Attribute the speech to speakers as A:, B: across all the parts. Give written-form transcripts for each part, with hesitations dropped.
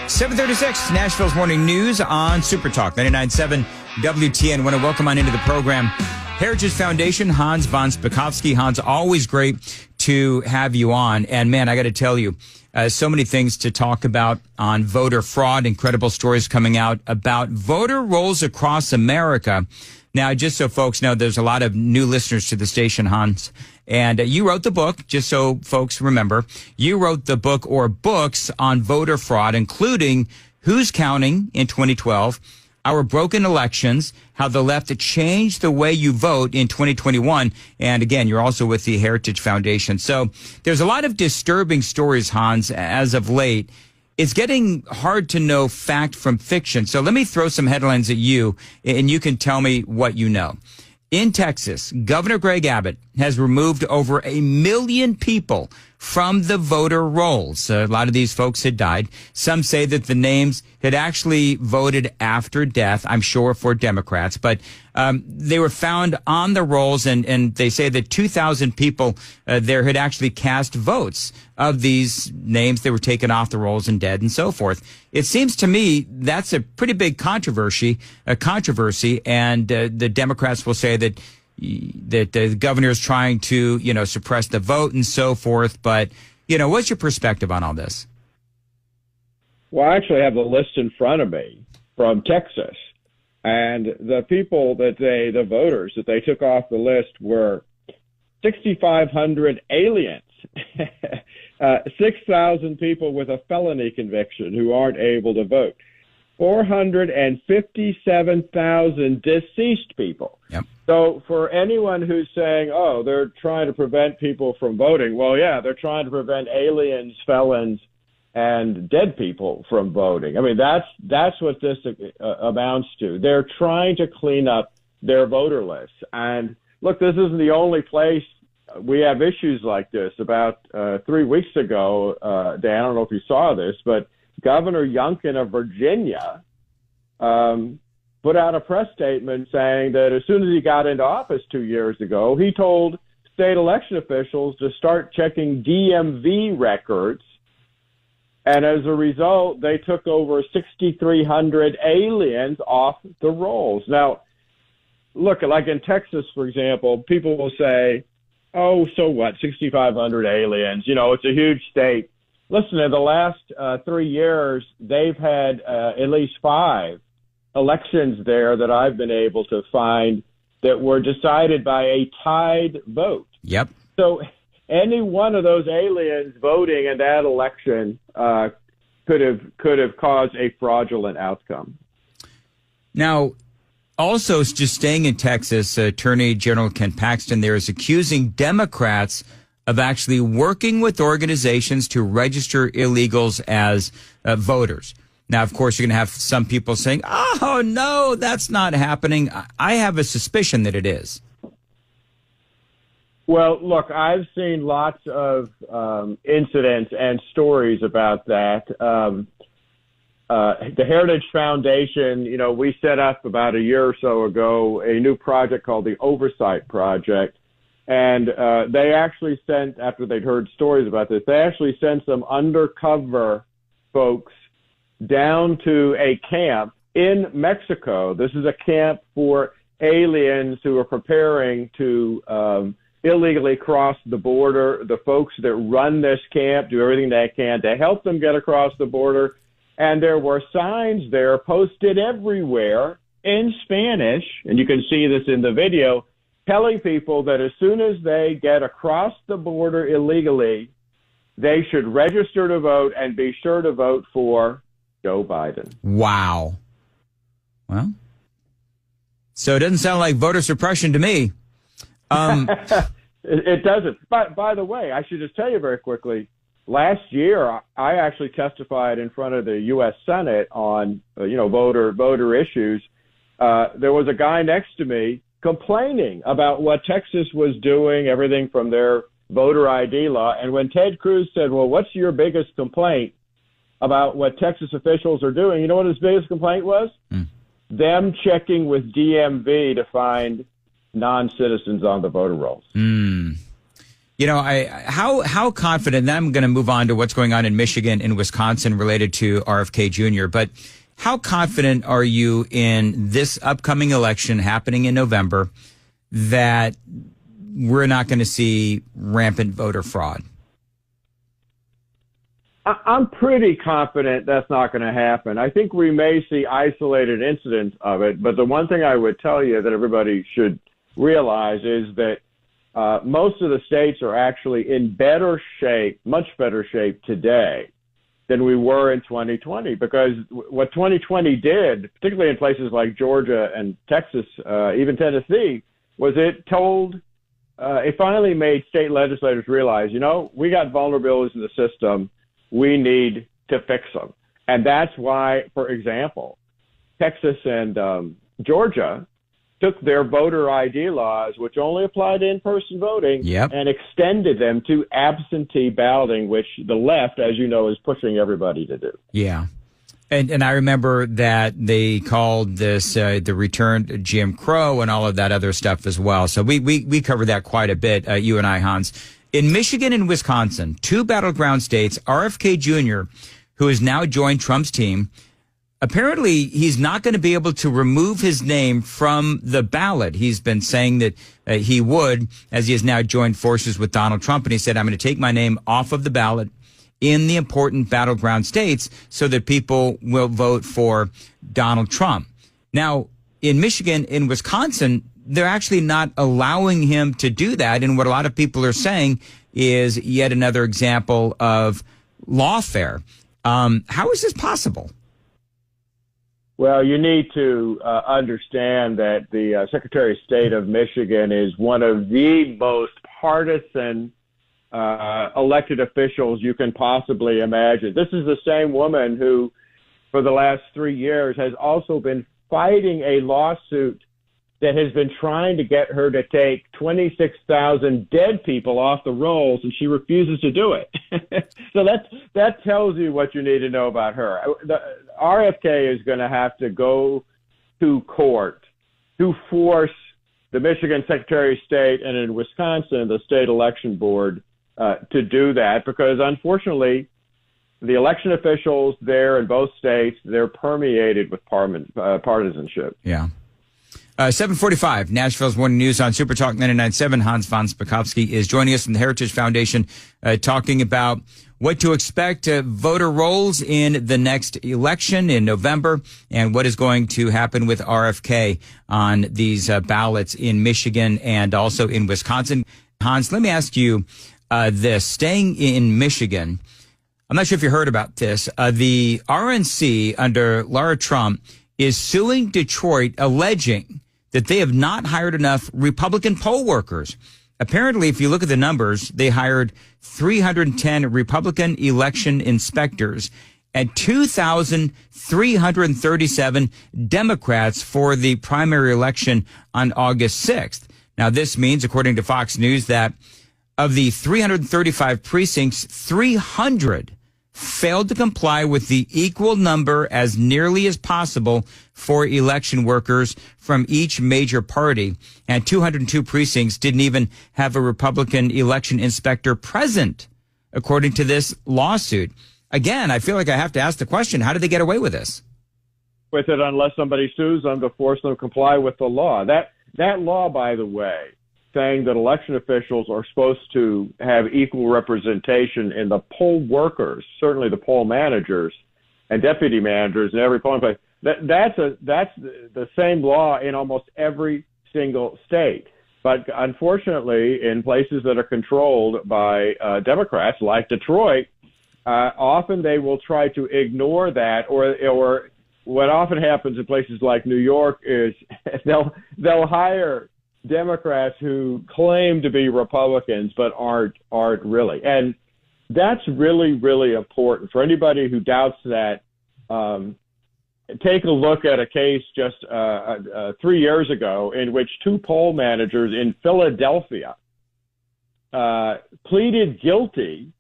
A: 7:36, Nashville's Morning News on Super Talk 99.7 WTN. Want to welcome on into the program Heritage Foundation, Hans von Spakovsky. Hans, always great to have you on. And man, I got to tell you, so many things to talk about on voter fraud. Incredible stories coming out about voter rolls across America. Now, just so folks know, there's a lot of new listeners to the station, Hans. And you wrote the book, just so folks remember, you wrote the book or books on voter fraud, including Who's Counting in 2012, Our Broken Elections, How the Left Changed the Way You Vote in 2021. And again, you're also with the Heritage Foundation. So there's a lot of disturbing stories, Hans, as of late. It's getting hard to know fact from fiction. So let me throw some headlines at you, and you can tell me what you know. In Texas, Governor Greg Abbott has removed over 1 million people from the voter rolls. A lot of these folks had died. Some say that the names had actually voted after death, I'm sure for Democrats, but they were found on the rolls, and they say that 2,000 people there had actually cast votes of these names that were taken off the rolls and dead and so forth. It seems to me that's a pretty big controversy, and the Democrats will say that the governor is trying to, suppress the vote and so forth. But, what's your perspective on all this?
B: Well, I actually have the list in front of me from Texas. And the people the voters that they took off the list were 6,500 aliens, 6,000 people with a felony conviction who aren't able to vote, 457,000 deceased people.
A: Yep.
B: So for anyone who's saying, oh, they're trying to prevent people from voting, well, yeah, they're trying to prevent aliens, felons, and dead people from voting. I mean, that's what this amounts to. They're trying to clean up their voter lists. And look, this isn't the only place we have issues like this. About 3 weeks ago, Dan, I don't know if you saw this, but Governor Youngkin of Virginia put out a press statement saying that as soon as he got into office 2 years ago, he told state election officials to start checking DMV records. And as a result, they took over 6,300 aliens off the rolls. Now, look, like in Texas, for example, people will say, oh, so what, 6,500 aliens, it's a huge state. Listen, in the last 3 years, they've had at least 5 elections there that I've been able to find that were decided by a tied vote.
A: Yep.
B: So any one of those aliens voting in that election could have caused a fraudulent outcome.
A: Now, also, just staying in Texas, Attorney General Ken Paxton there is accusing Democrats of actually working with organizations to register illegals as voters. Now, of course, you're going to have some people saying, oh, no, that's not happening. I have a suspicion that it is.
B: Well, look, I've seen lots of incidents and stories about that. The Heritage Foundation, we set up about a year or so ago a new project called the Oversight Project. And they actually sent, after they'd heard stories about this, they actually sent some undercover folks down to a camp in Mexico. This is a camp for aliens who are preparing to illegally cross the border. The folks that run this camp do everything they can to help them get across the border. And there were signs there posted everywhere in Spanish, and you can see this in the video, telling people that as soon as they get across the border illegally, they should register to vote and be sure to vote for Joe Biden.
A: Wow. Well, so it doesn't sound like voter suppression to me.
B: It doesn't. By the way, I should just tell you very quickly, last year I actually testified in front of the U.S. Senate on, voter issues. There was a guy next to me complaining about what Texas was doing, everything from their voter ID law. And when Ted Cruz said, well, what's your biggest complaint about what Texas officials are doing? You know what his biggest complaint was? Them checking with DMV to find non-citizens on the voter rolls.
A: How confident, then I'm going to move on to what's going on in Michigan and Wisconsin related to RFK Jr., but how confident are you in this upcoming election happening in November that we're not going to see rampant voter fraud?
B: I'm pretty confident that's not going to happen. I think we may see isolated incidents of it, but the one thing I would tell you that everybody should realize is that most of the states are actually in better shape, much better shape today than we were in 2020, because what 2020 did, particularly in places like Georgia and Texas, even Tennessee, was it finally made state legislators realize, we got vulnerabilities in the system. We need to fix them. And that's why, for example, Texas and Georgia took their voter ID laws, which only applied to in-person voting, and extended them to absentee balloting, which the left, as you know, is pushing everybody to do.
A: Yeah. And I remember that they called this the return to Jim Crow and all of that other stuff as well. So we covered that quite a bit, you and I, Hans. In Michigan and Wisconsin, two battleground states, RFK Jr., who has now joined Trump's team, apparently he's not going to be able to remove his name from the ballot. He's been saying that he would, as he has now joined forces with Donald Trump. And he said, I'm going to take my name off of the ballot in the important battleground states so that people will vote for Donald Trump. Now, in Michigan, in Wisconsin, they're actually not allowing him to do that. And what a lot of people are saying is yet another example of lawfare. How is this possible?
B: Well, you need to understand that the Secretary of State of Michigan is one of the most partisan elected officials you can possibly imagine. This is the same woman who, for the last 3 years, has also been fighting a lawsuit that has been trying to get her to take 26,000 dead people off the rolls, and she refuses to do it. So that tells you what you need to know about her. The RFK is going to have to go to court to force the Michigan Secretary of State and in Wisconsin, the state election board, to do that, because unfortunately, the election officials there in both states, they're permeated with partisanship.
A: Yeah. 7:45, Nashville's Morning News on Super Talk 99.7. Hans von Spakovsky is joining us from the Heritage Foundation, talking about what to expect voter rolls in the next election in November and what is going to happen with RFK on these ballots in Michigan and also in Wisconsin. Hans, let me ask you this. Staying in Michigan, I'm not sure if you heard about this. The RNC under Laura Trump is suing Detroit, alleging that they have not hired enough Republican poll workers. Apparently, if you look at the numbers, they hired 310 Republican election inspectors and 2,337 Democrats for the primary election on August 6th. Now, this means, according to Fox News, that of the 335 precincts, 300 failed to comply with the equal number as nearly as possible for election workers from each major party. And 202 precincts didn't even have a Republican election inspector present, according to this lawsuit. Again, I feel like I have to ask the question, how did they get away with this?
B: With it, unless somebody sues them to force them to comply with the law. That law, by the way, saying that election officials are supposed to have equal representation in the poll workers, certainly the poll managers and deputy managers in every polling place. That's the same law in almost every single state. But unfortunately, in places that are controlled by Democrats, like Detroit, often they will try to ignore that, or what often happens in places like New York is they'll hire Democrats who claim to be Republicans but aren't really. And that's really, really important. For anybody who doubts that, take a look at a case just 3 years ago in which two poll managers in Philadelphia pleaded guilty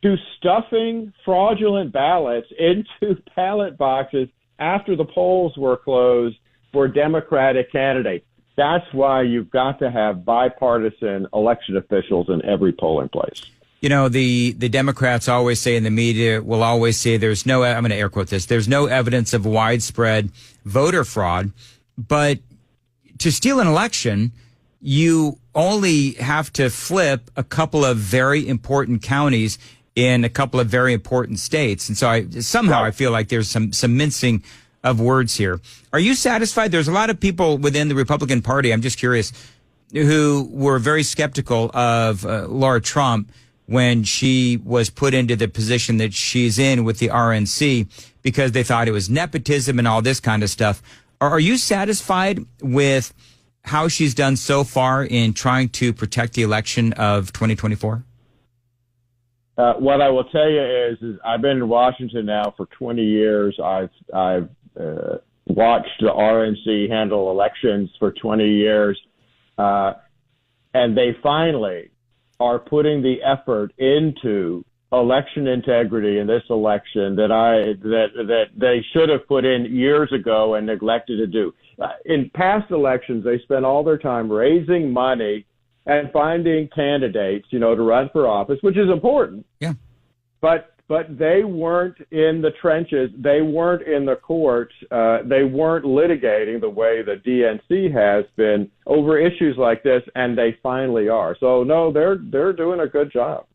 B: to stuffing fraudulent ballots into ballot boxes after the polls were closed for Democratic candidates. That's why you've got to have bipartisan election officials in every polling place.
A: You know, the Democrats always say, in the media will always say, there's no, I'm going to air quote this, there's no evidence of widespread voter fraud. But to steal an election, you only have to flip a couple of very important counties in a couple of very important states. And so I feel like there's some mincing of words here. Are you satisfied? There's a lot of people within the Republican Party, I'm just curious, who were very skeptical of Laura Trump when she was put into the position that she's in with the RNC because they thought it was nepotism and all this kind of stuff. Are you satisfied with how she's done so far in trying to protect the election of 2024?
B: What I will tell you is I've been in Washington now for 20 years. I've watched the RNC handle elections for 20 years, and they finally are putting the effort into election integrity in this election that they should have put in years ago and neglected to do. In past elections, they spent all their time raising money and finding candidates, to run for office, which is important.
A: Yeah.
B: But they weren't in the trenches. They weren't in the courts. They weren't litigating the way the DNC has been over issues like this, and they finally are. So, no, they're doing a good job.